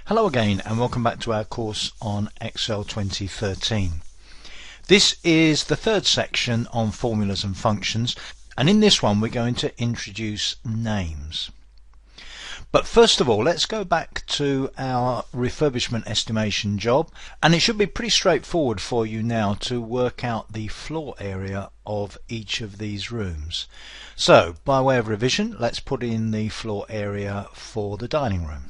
Hello again and welcome back to our course on Excel 2013. This is the third section on formulas and functions, and in this one we're going to introduce names. But first of all, let's go back to our refurbishment estimation job, and it should be pretty straightforward for you now to work out the floor area of each of these rooms. So by way of revision, let's put in the floor area for the dining room.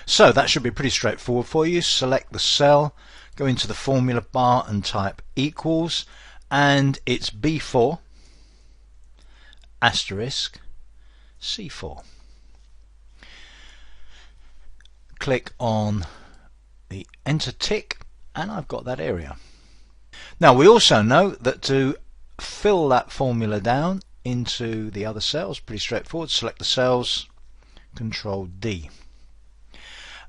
So that should be pretty straightforward for you. Select the cell, go into the formula bar and type equals, and it's B4 asterisk C4. Click on the enter tick and I've got that area. Now we also know that to fill that formula down into the other cells, pretty straightforward, select the cells, Control D.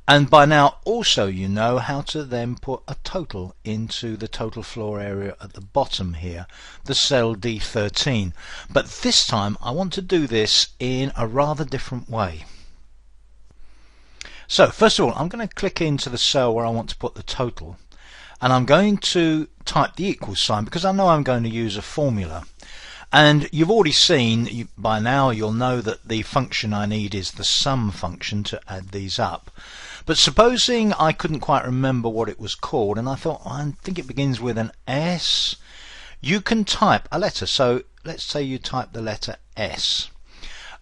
And by now also you know how to then put a total into the total floor area at the bottom here, the cell D13. But this time I want to do this in a rather different way. So first of all, I'm going to click into the cell where I want to put the total, and I'm going to type the equals sign because I know I'm going to use a formula. And you've already seen, by now you'll know that the function I need is the sum function to add these up. But supposing I couldn't quite remember what it was called, and I thought, I think it begins with an S, you can type a letter. So let's say you type the letter S.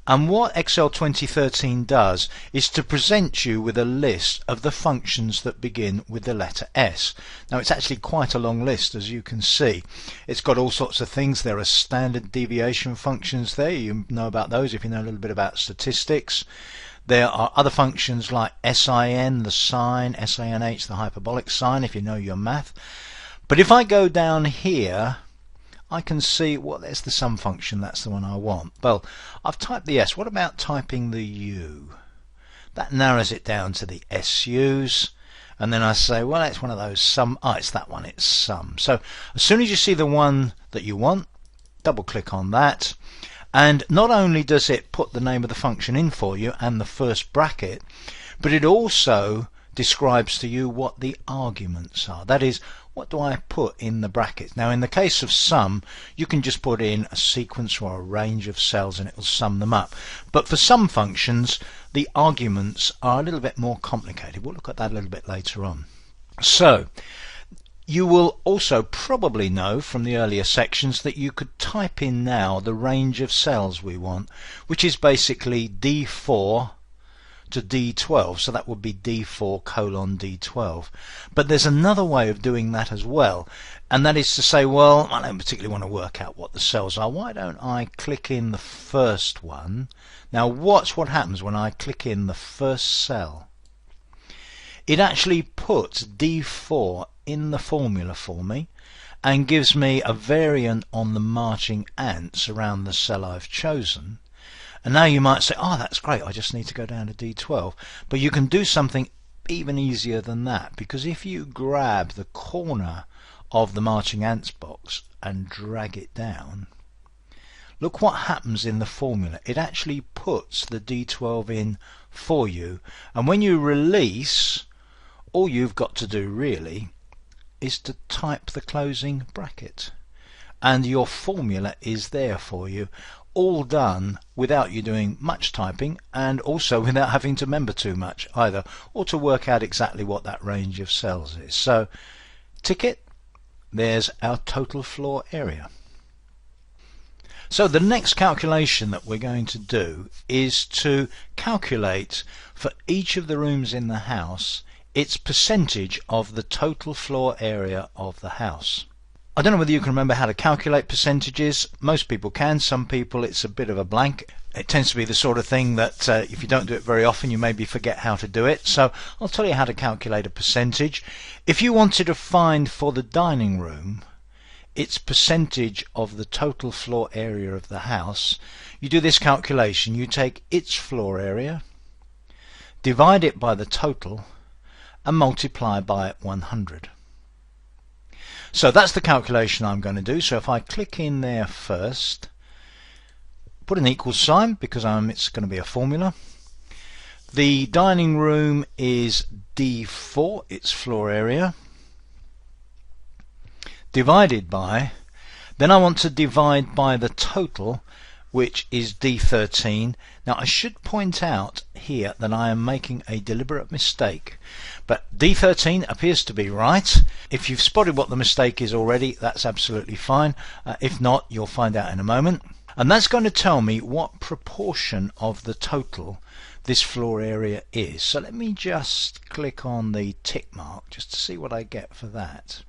And what Excel 2013 does is to present you with a list of the functions that begin with the letter S. Now it's actually quite a long list, as you can see. It's got all sorts of things. There are standard deviation functions there. You know about those if you know a little bit about statistics. There are other functions like SIN, the sine, SINH, the hyperbolic sine, if you know your math. But if I go down here, I can see, well, there's the sum function, that's the one I want. Well, I've typed the S. What about typing the U? That narrows it down to the SUs. And then I say, well, it's one of those sum. Oh, it's that one, it's sum. So as soon as you see the one that you want, double click on that. And not only does it put the name of the function in for you and the first bracket, but it also describes to you what the arguments are. That is, what do I put in the brackets? Now in the case of sum, you can just put in a sequence or a range of cells and it will sum them up. But for some functions, the arguments are a little bit more complicated. We'll look at that a little bit later on. So you will also probably know from the earlier sections that you could type in now the range of cells we want, which is basically D4 to D12, so that would be D4 colon D12. But there's another way of doing that as well, and that is to say, well, I don't particularly want to work out what the cells are. Why don't I click in the first one? Now watch what happens when I click in the first cell. It actually puts D4 in the formula for me and gives me a variant on the marching ants around the cell I've chosen. And now you might say, oh, that's great, I just need to go down to D12. But you can do something even easier than that, because if you grab the corner of the marching ants box and drag it down, look what happens in the formula. It actually puts the D12 in for you, and when you release, all you've got to do really is to type the closing bracket, and your formula is there for you, all done without you doing much typing, and also without having to remember too much either, or to work out exactly what that range of cells is. So tick it, there's our total floor area. So the next calculation that we're going to do is to calculate for each of the rooms in the house its percentage of the total floor area of the house. I don't know whether you can remember how to calculate percentages. Most people can. Some people it's a bit of a blank. It tends to be the sort of thing that if you don't do it very often you maybe forget how to do it. So I'll tell you how to calculate a percentage. If you wanted to find for the dining room its percentage of the total floor area of the house, you do this calculation. You take its floor area, divide it by the total, and multiply by 100. So that's the calculation I'm going to do. So if I click in there first, put an equal sign because it's going to be a formula, The dining room is D4, its floor area, divided by, then I want to divide by the total, which is D13. Now I should point out here that I am making a deliberate mistake, but D13 appears to be right. If you've spotted what the mistake is already, that's absolutely fine. If not, you'll find out in a moment. And that's going to tell me what proportion of the total this floor area is. So let me just click on the tick mark just to see what I get for that.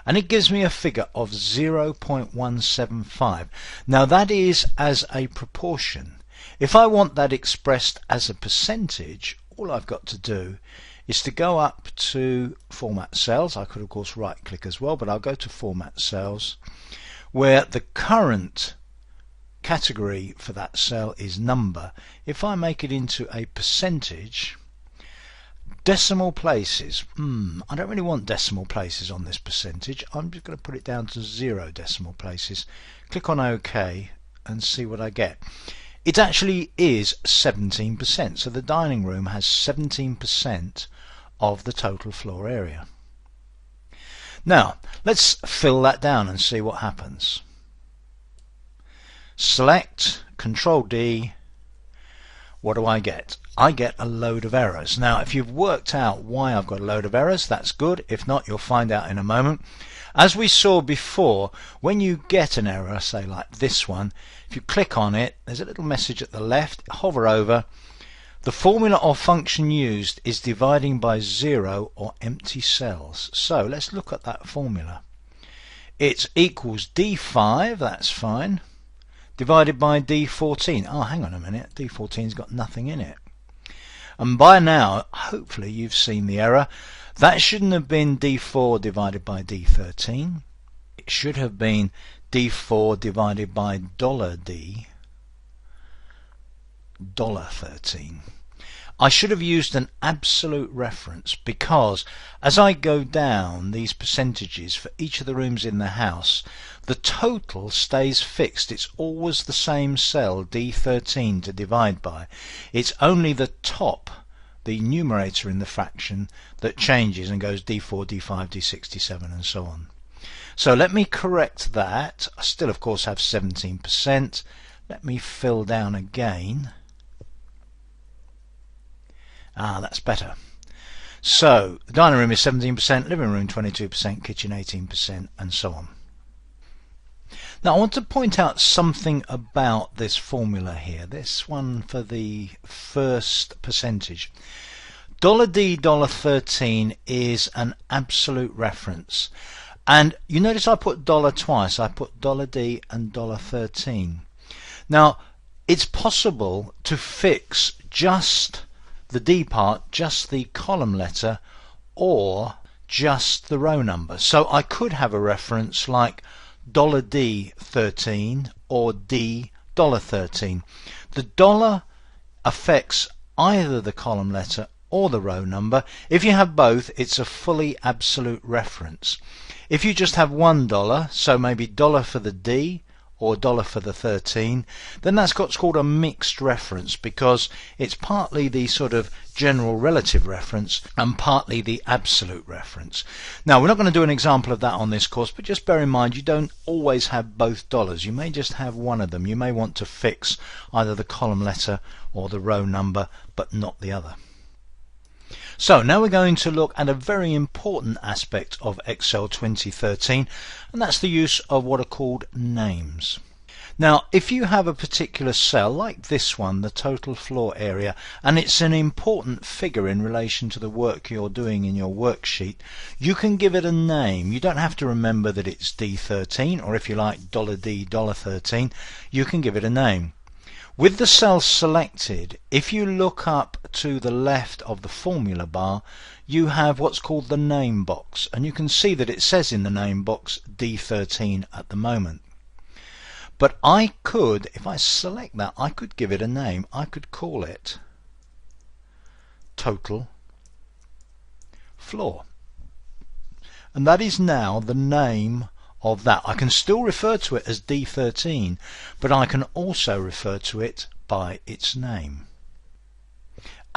And it gives me a figure of 0.175. Now that is as a proportion. If I want that expressed as a percentage, all I've got to do is to go up to Format Cells. I could of course right click as well, but I'll go to Format Cells, where the current category for that cell is number. If I make it into a percentage, decimal places, I don't really want decimal places on this percentage. I'm just going to put it down to 0 decimal places. Click on OK and see what I get. It actually is 17%, so the dining room has 17% of the total floor area. Now let's fill that down and see what happens. Select, Control D, what do I get? I get a load of errors. Now if you've worked out why I've got a load of errors, that's good. If not, you'll find out in a moment. As we saw before, when you get an error, say like this one, if you click on it, there's a little message at the left, hover over. The formula or function used is dividing by 0 or empty cells. So let's look at that formula. It equals D5, that's fine, divided by D14. Oh, hang on a minute, D14's got nothing in it. And by now, hopefully you've seen the error. That shouldn't have been D4 divided by D13. It should have been D4 divided by $D, $13. I should have used an absolute reference, because as I go down these percentages for each of the rooms in the house, the total stays fixed. It's always the same cell, D13, to divide by. It's only the top, the numerator in the fraction, that changes and goes D4, D5, D6, D7 and so on. So let me correct that. I still of course have 17%. Let me fill down again. That's better. So the dining room is 17%, living room 22%, kitchen 18%, and so on. Now I want to point out something about this formula here, this one for the first percentage. $D, $13 is an absolute reference. And you notice I put dollar twice. I put $D and $13. Now it's possible to fix just the D part, just the column letter, or just the row number. So I could have a reference like $D13 or D $13. The dollar affects either the column letter or the row number. If you have both, it's a fully absolute reference. If you just have $1, so maybe dollar for the D or dollar for the 13, then that's what's called a mixed reference, because it's partly the sort of general relative reference and partly the absolute reference. Now we're not going to do an example of that on this course, but just bear in mind you don't always have both dollars. You may just have one of them. You may want to fix either the column letter or the row number, but not the other. So now we're going to look at a very important aspect of Excel 2013, and that's the use of what are called names. Now if you have a particular cell like this one, the total floor area, and it's an important figure in relation to the work you're doing in your worksheet, you can give it a name. You don't have to remember that it's D13, or if you like $D, $13, you can give it a name. With the cell selected, if you look up to the left of the formula bar, you have what's called the name box, and you can see that it says in the name box D13 at the moment. But I could, if I select that, I could give it a name. I could call it total floor, and that is now the name of that. I can still refer to it as D13, but I can also refer to it by its name.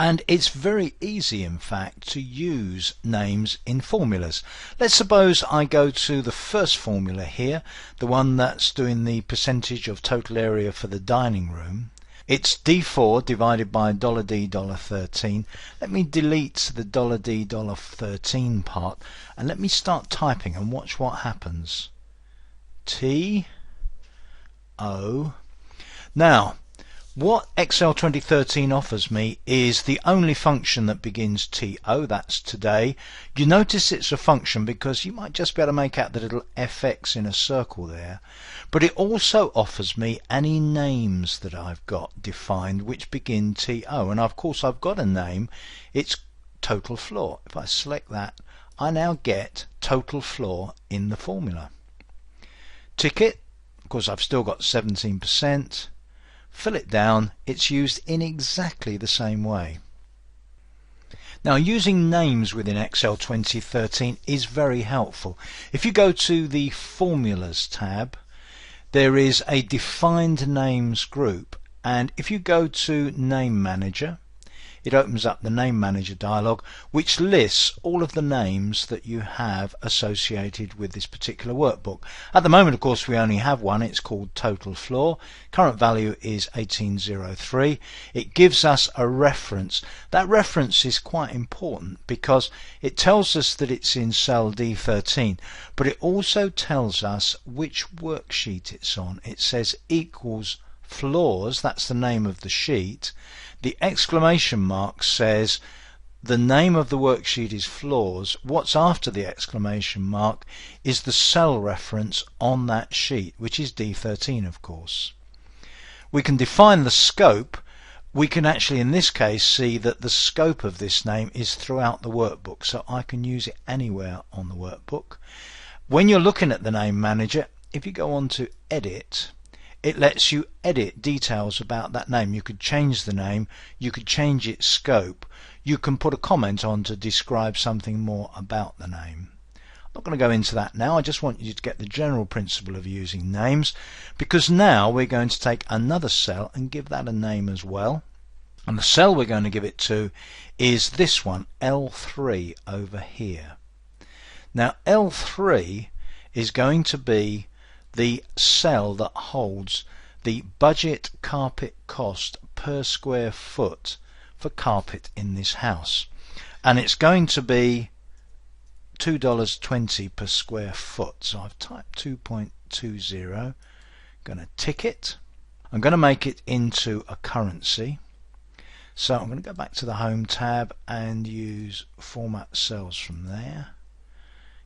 And it's very easy, in fact, to use names in formulas. Let's suppose I go to the first formula here, the one that's doing the percentage of total area for the dining room. It's D4 divided by $D $13. Let me delete the $D $13 part and let me start typing and watch what happens. T O. Now, what Excel 2013 offers me is the only function that begins TO, that's today. You notice it's a function because you might just be able to make out the little FX in a circle there. But it also offers me any names that I've got defined which begin TO. And of course I've got a name, it's total floor. If I select that, I now get total floor in the formula. Tick it, of course I've still got 17%. Fill it down, it's used in exactly the same way. Now, using names within Excel 2013 is very helpful. If you go to the Formulas tab, there is a Defined Names group, and if you go to Name Manager, it opens up the Name Manager dialog, which lists all of the names that you have associated with this particular workbook. At the moment, of course, we only have one. It's called Total Floor. Current value is 1803. It gives us a reference. That reference is quite important because it tells us that it's in cell D13, but it also tells us which worksheet it's on. It says equals floors, that's the name of the sheet. The exclamation mark says the name of the worksheet is floors. What's after the exclamation mark is the cell reference on that sheet, which is D13, of course. We can define the scope. We can actually, in this case, see that the scope of this name is throughout the workbook, so I can use it anywhere on the workbook. When you're looking at the Name Manager, if you go on to Edit, it lets you edit details about that name. You could change the name, you could change its scope, you can put a comment on to describe something more about the name. I'm not going to go into that now. I just want you to get the general principle of using names, because now we're going to take another cell and give that a name as well. And the cell we're going to give it to is this one, L3 over here. Now L3 is going to be the cell that holds the budget carpet cost per square foot for carpet in this house, and it's going to be $2.20 per square foot. So I've typed 2.20, going to tick it. I'm going to make it into a currency, so I'm going to go back to the Home tab and use Format Cells from there.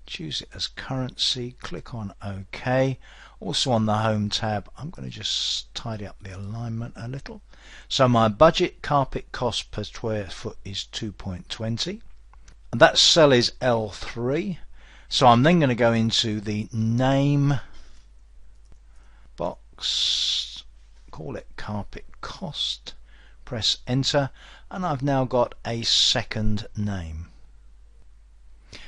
Choose it as currency, click on OK. Also on the Home tab, I'm going to just tidy up the alignment a little. So my budget carpet cost per square foot is 2.20, and that cell is L3. So I'm then going to go into the name box, call it carpet cost, press enter, and I've now got a second name.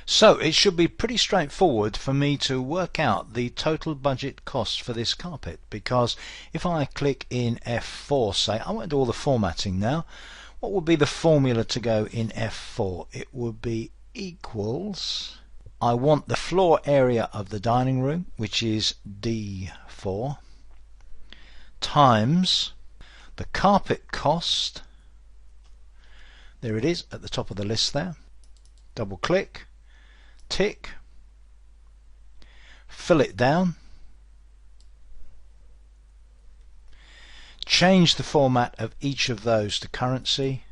So it should be pretty straightforward for me to work out the total budget cost for this carpet, because if I click in F4, say, I won't do all the formatting now, what would be the formula to go in F4? It would be equals, I want the floor area of the dining room, which is D4, times the carpet cost, there it is at the top of the list there, double click, tick, fill it down, change the format of each of those to currency,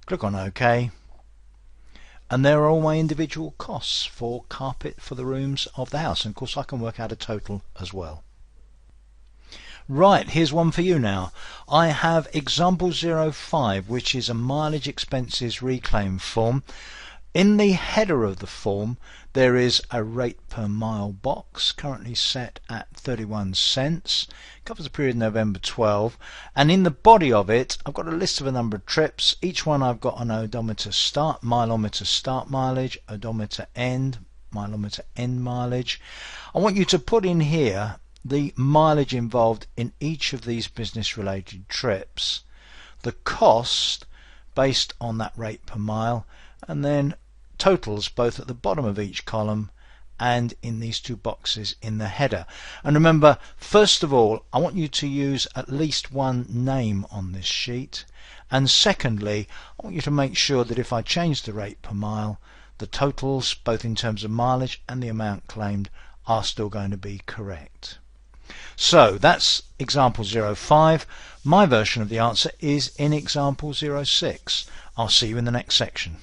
click on OK, and there are all my individual costs for carpet for the rooms of the house, and of course I can work out a total as well. Right, here's one for you now. I have example 05, which is a mileage expenses reclaim form. In the header of the form there is a rate per mile box, currently set at 31 cents, covers the period November 12, and in the body of it I've got a list of a number of trips. Each one I've got an odometer start, mileometer start mileage, odometer end, mileometer end mileage. I want you to put in here the mileage involved in each of these business related trips, the cost based on that rate per mile, and then totals both at the bottom of each column and in these two boxes in the header. And remember, first of all, I want you to use at least one name on this sheet, and secondly, I want you to make sure that if I change the rate per mile, the totals both in terms of mileage and the amount claimed are still going to be correct. So that's example 05. My version of the answer is in example 06. I'll see you in the next section.